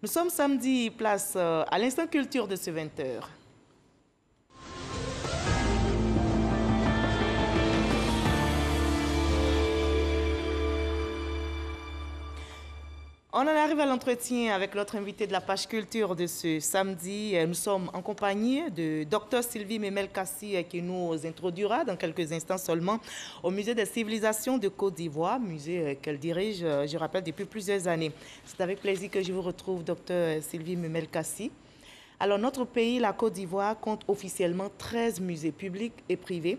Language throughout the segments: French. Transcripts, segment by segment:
Nous sommes samedi, place à l'instant culture de ce 20h. On en arrive à l'entretien avec notre invité de la page culture de ce samedi. Nous sommes en compagnie de Dr Sylvie Memel-Kassi qui nous introduira dans quelques instants seulement au Musée des civilisations de Côte d'Ivoire, musée qu'elle dirige, je rappelle, depuis plusieurs années. C'est avec plaisir que je vous retrouve, Dr Sylvie Memel-Kassi. Alors, notre pays, la Côte d'Ivoire, compte officiellement 13 musées publics et privés,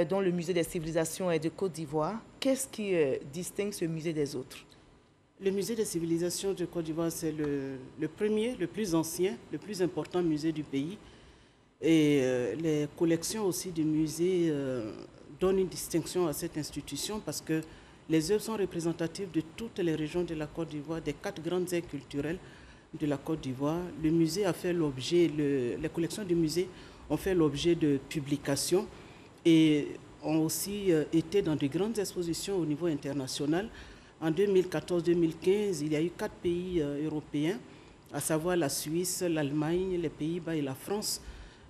dont le Musée des civilisations de Côte d'Ivoire. Qu'est-ce qui distingue ce musée des autres? Le musée des civilisations de Côte d'Ivoire, c'est le premier, le plus ancien, le plus important musée du pays. Et les collections aussi du musée donnent une distinction à cette institution parce que les œuvres sont représentatives de toutes les régions de la Côte d'Ivoire, des 4 grandes aires culturelles de la Côte d'Ivoire. Le musée a fait l'objet, les collections du musée ont fait l'objet de publications et ont aussi été dans de grandes expositions au niveau international. En 2014-2015, il y a eu 4 pays européens, à savoir la Suisse, l'Allemagne, les Pays-Bas et la France.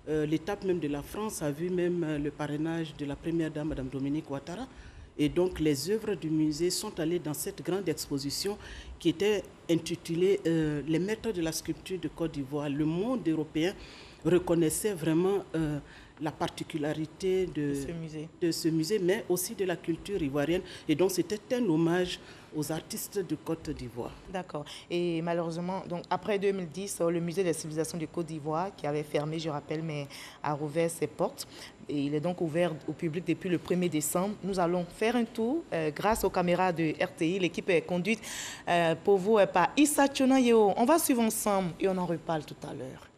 L'étape même de la France a vu même le parrainage de la première dame, Mme Dominique Ouattara. Et donc les œuvres du musée sont allées dans cette grande exposition qui était intitulée « Les maîtres de la sculpture de Côte d'Ivoire ». Le monde européen reconnaissait vraiment la particularité de ce musée, mais aussi de la culture ivoirienne. Et donc, c'était un hommage aux artistes de Côte d'Ivoire. D'accord. Et malheureusement, donc, après 2010, le musée des civilisations de Côte d'Ivoire, qui avait fermé, je rappelle, mais a rouvert ses portes. Et il est donc ouvert au public depuis le 1er décembre. Nous allons faire un tour grâce aux caméras de RTI. L'équipe est conduite pour vous par Issa Tchonayeo. On va suivre ensemble et on en reparle tout à l'heure.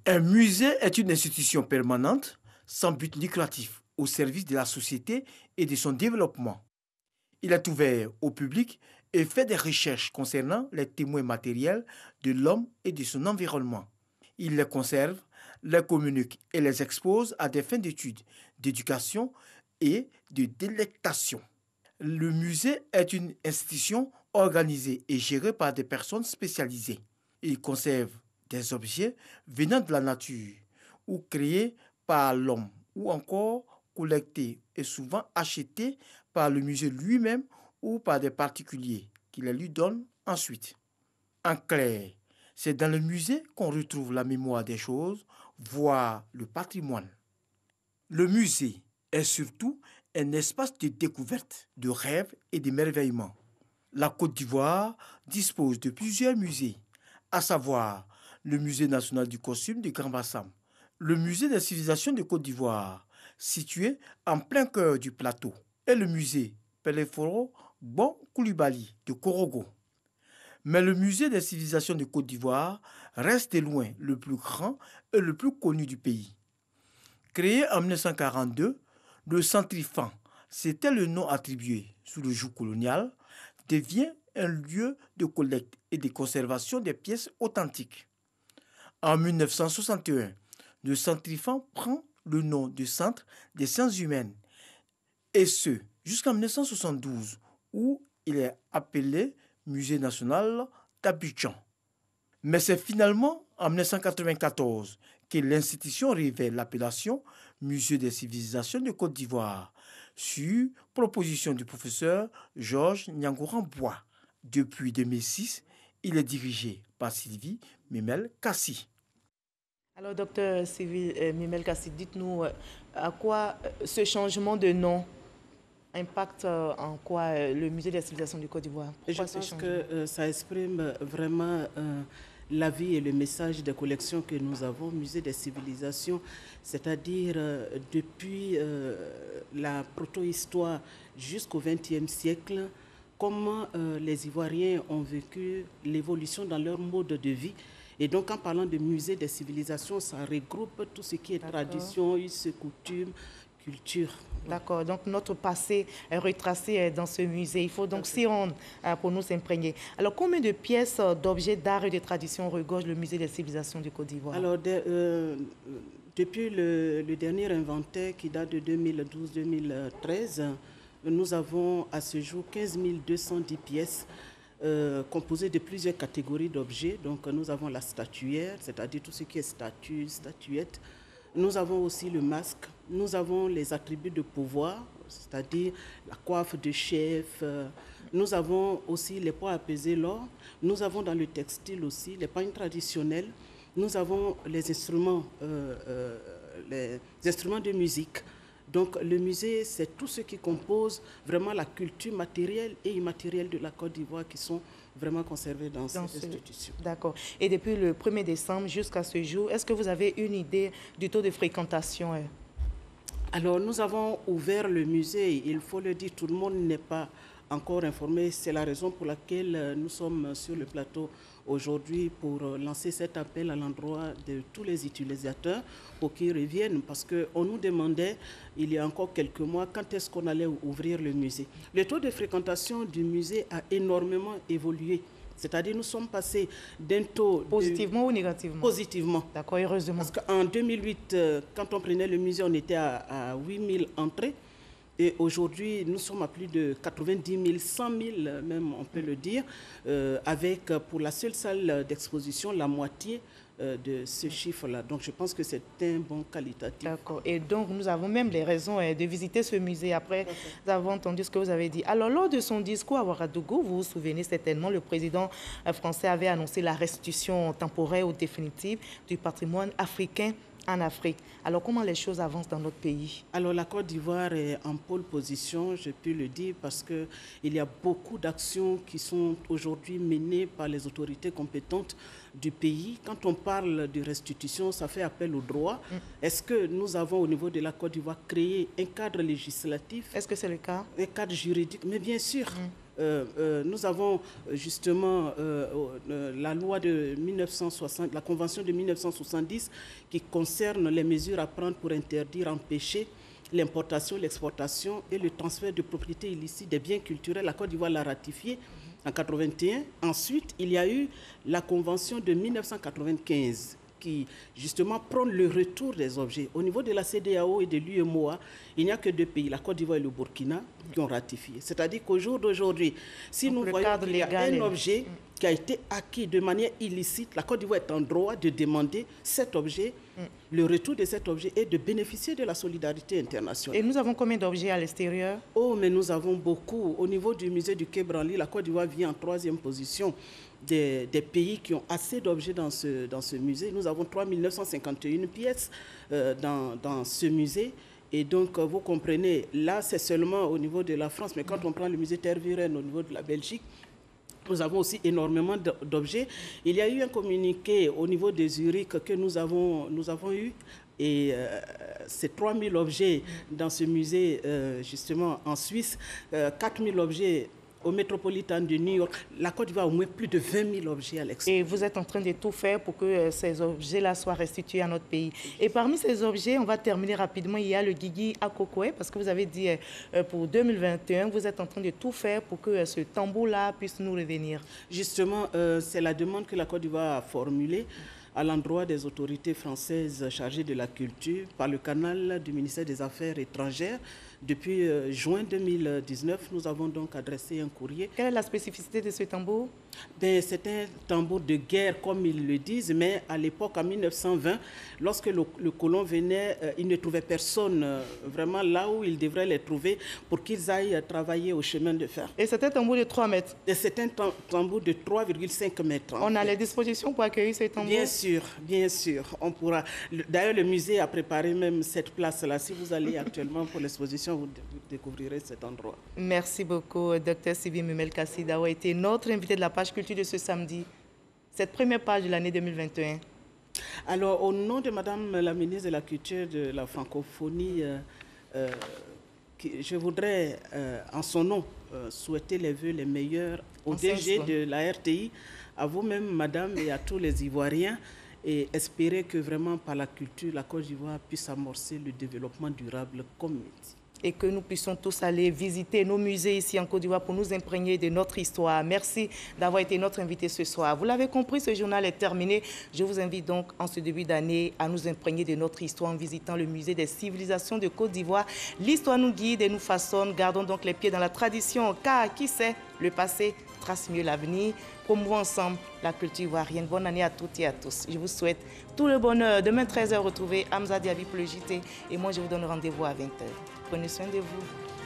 Un musée est une institution permanente, sans but lucratif, au service de la société et de son développement. Il est ouvert au public et fait des recherches concernant les témoins matériels de l'homme et de son environnement. Il les conserve, les communique et les expose à des fins d'études, d'éducation et de délectation. Le musée est une institution organisée et gérée par des personnes spécialisées. Il conserve des objets venant de la nature ou créés par l'homme ou encore collectés et souvent achetés par le musée lui-même ou par des particuliers qui les lui donnent ensuite. En clair, c'est dans le musée qu'on retrouve la mémoire des choses, voire le patrimoine. Le musée est surtout un espace de découverte, de rêve et d'émerveillement. La Côte d'Ivoire dispose de plusieurs musées, à savoir le Musée national du costume de Grand Bassam, le Musée des civilisations de Côte d'Ivoire, situé en plein cœur du plateau, et le Musée Peleforo Bon Koulibaly de Korogo. Mais le Musée des civilisations de Côte d'Ivoire reste de loin le plus grand et le plus connu du pays. Créé en 1942, le Centrifan, c'était le nom attribué sous le joug colonial, devient un lieu de collecte et de conservation des pièces authentiques. En 1961, le Centrifan prend le nom de Centre des sciences humaines, et ce, jusqu'en 1972, où il est appelé Musée national d'Abidjan. Mais c'est finalement en 1994 que l'institution révèle l'appellation Musée des civilisations de Côte d'Ivoire, sur proposition du professeur Georges Niangouran-Bois. Depuis 2006, il est dirigé par Sylvie Memel-Kassi. Alors, docteur Sylvie Memel-Kassi, dites-nous à quoi ce changement de nom impacte en quoi le Musée des civilisations du Côte d'Ivoire? Je pense que ça exprime vraiment la vie et le message des collections que nous avons, Musée des civilisations, c'est-à-dire depuis la proto-histoire jusqu'au XXe siècle, comment les Ivoiriens ont vécu l'évolution dans leur mode de vie. Et donc, en parlant de musée des civilisations, ça regroupe tout ce qui est tradition, us, coutumes, culture. D'accord, donc notre passé est retracé dans ce musée. Il faut donc s'y rendre pour nous s'imprégner. Alors, combien de pièces, d'objets d'art et de tradition regorge le musée des civilisations du Côte d'Ivoire? Alors, depuis le dernier inventaire qui date de 2012-2013, nous avons à ce jour 15 210 pièces composé de plusieurs catégories d'objets. Donc nous avons la statuaire, c'est-à-dire tout ce qui est statue, statuette. Nous avons aussi le masque. Nous avons les attributs de pouvoir, c'est-à-dire la coiffe de chef. Nous avons aussi les poids à peser l'or. Nous avons dans le textile aussi les pagnes traditionnelles. Nous avons les instruments de musique. Donc le musée, c'est tout ce qui compose vraiment la culture matérielle et immatérielle de la Côte d'Ivoire qui sont vraiment conservés dans cette institution. D'accord. Et depuis le 1er décembre jusqu'à ce jour, est-ce que vous avez une idée du taux de fréquentation? Alors nous avons ouvert le musée, il faut le dire, tout le monde n'est pas encore informé. C'est la raison pour laquelle nous sommes sur le plateau aujourd'hui pour lancer cet appel à l'endroit de tous les utilisateurs pour qu'ils reviennent, parce qu'on nous demandait il y a encore quelques mois quand est-ce qu'on allait ouvrir le musée. Le taux de fréquentation du musée a énormément évolué. C'est-à-dire nous sommes passés d'un taux... Positivement ou négativement? Positivement. D'accord, heureusement. Parce qu'en 2008, quand on prenait le musée, on était à 8 000 entrées. Et aujourd'hui, nous sommes à plus de 90 000, 100 000 même, on peut le dire, avec pour la seule salle d'exposition, la moitié de ce chiffre-là. Donc je pense que c'est un bon qualitatif. D'accord. Et donc nous avons même les raisons de visiter ce musée après avoir entendu ce que vous avez dit. Alors lors de son discours à Ouagadougou, vous vous souvenez certainement, le président français avait annoncé la restitution temporaire ou définitive du patrimoine africain en Afrique. Alors, comment les choses avancent dans notre pays? Alors, la Côte d'Ivoire est en pôle position, je peux le dire, parce qu'il y a beaucoup d'actions qui sont aujourd'hui menées par les autorités compétentes du pays. Quand on parle de restitution, ça fait appel au droit. Est-ce que nous avons, au niveau de la Côte d'Ivoire, créé un cadre législatif? Est-ce que c'est le cas? Un cadre juridique, mais bien sûr. Nous avons justement la loi de 1960, la convention de 1970 qui concerne les mesures à prendre pour interdire, empêcher l'importation, l'exportation et le transfert de propriété illicite des biens culturels. La Côte d'Ivoire l'a ratifié en 1981. Ensuite, il y a eu la convention de 1995 qui justement prône le retour des objets. Au niveau de la CEDEAO et de l'UEMOA, il n'y a que deux pays, la Côte d'Ivoire et le Burkina, qui ont ratifié. C'est-à-dire qu'au jour d'aujourd'hui, si nous voyons qu'il y a un objet qui a été acquis de manière illicite, la Côte d'Ivoire est en droit de demander cet objet, le retour de cet objet et de bénéficier de la solidarité internationale. Et nous avons combien d'objets à l'extérieur? Oh, mais nous avons beaucoup. Au niveau du musée du Quai Branly, la Côte d'Ivoire vient en 3e position des pays qui ont assez d'objets dans ce musée. Nous avons 3 951 pièces dans ce musée. Et donc, vous comprenez, là, c'est seulement au niveau de la France. Mais quand on prend le musée Tervuren au niveau de la Belgique, nous avons aussi énormément d'objets. Il y a eu un communiqué au niveau de Zurich que nous avons eu. Et c'est 3 000 objets dans ce musée, justement, en Suisse. 4 000 objets au Metropolitan de New York. La Côte d'Ivoire a au moins plus de 20 000 objets à l'extérieur. Et vous êtes en train de tout faire pour que ces objets-là soient restitués à notre pays. Et parmi ces objets, on va terminer rapidement, il y a le Guigui Akokwe, parce que vous avez dit pour 2021, vous êtes en train de tout faire pour que ce tambour-là puisse nous revenir. Justement, c'est la demande que la Côte d'Ivoire a formulée à l'endroit des autorités françaises chargées de la culture par le canal du ministère des Affaires étrangères. Depuis juin 2019, nous avons donc adressé un courrier. Quelle est la spécificité de ce tambour? C'est un tambour de guerre, comme ils le disent, mais à l'époque, en 1920, lorsque le colon venait, il ne trouvait personne vraiment là où il devrait les trouver pour qu'ils aillent travailler au chemin de fer. Et c'est un tambour de 3 mètres? Et c'est un tambour de 3,5 mètres. On a les dispositions pour accueillir ce tambour? Bien sûr, bien sûr. On pourra. D'ailleurs, le musée a préparé même cette place-là. Si vous allez actuellement pour l'exposition, vous découvrirez cet endroit. Merci beaucoup, Dr Sylvie Memel-Kassi, d'avoir été notre invité de la page culture de ce samedi, cette première page de l'année 2021. Alors, au nom de Madame la ministre de la Culture de la Francophonie, je voudrais, en son nom, souhaiter les vœux les meilleurs au DG de la RTI, à vous-même, Madame, et à tous les Ivoiriens, et espérer que vraiment, par la culture, la Côte d'Ivoire puisse amorcer le développement durable comme dit. Et que nous puissions tous aller visiter nos musées ici en Côte d'Ivoire pour nous imprégner de notre histoire. Merci d'avoir été notre invité ce soir. Vous l'avez compris, ce journal est terminé. Je vous invite donc en ce début d'année à nous imprégner de notre histoire en visitant le musée des civilisations de Côte d'Ivoire. L'histoire nous guide et nous façonne. Gardons donc les pieds dans la tradition, car qui sait, le passé trace mieux l'avenir. Promouvons ensemble la culture ivoirienne. Bonne année à toutes et à tous. Je vous souhaite tout le bonheur. Demain 13h, retrouvez Hamza Diaby pour le JT. Et moi, je vous donne rendez-vous à 20h. Prenez soin de vous.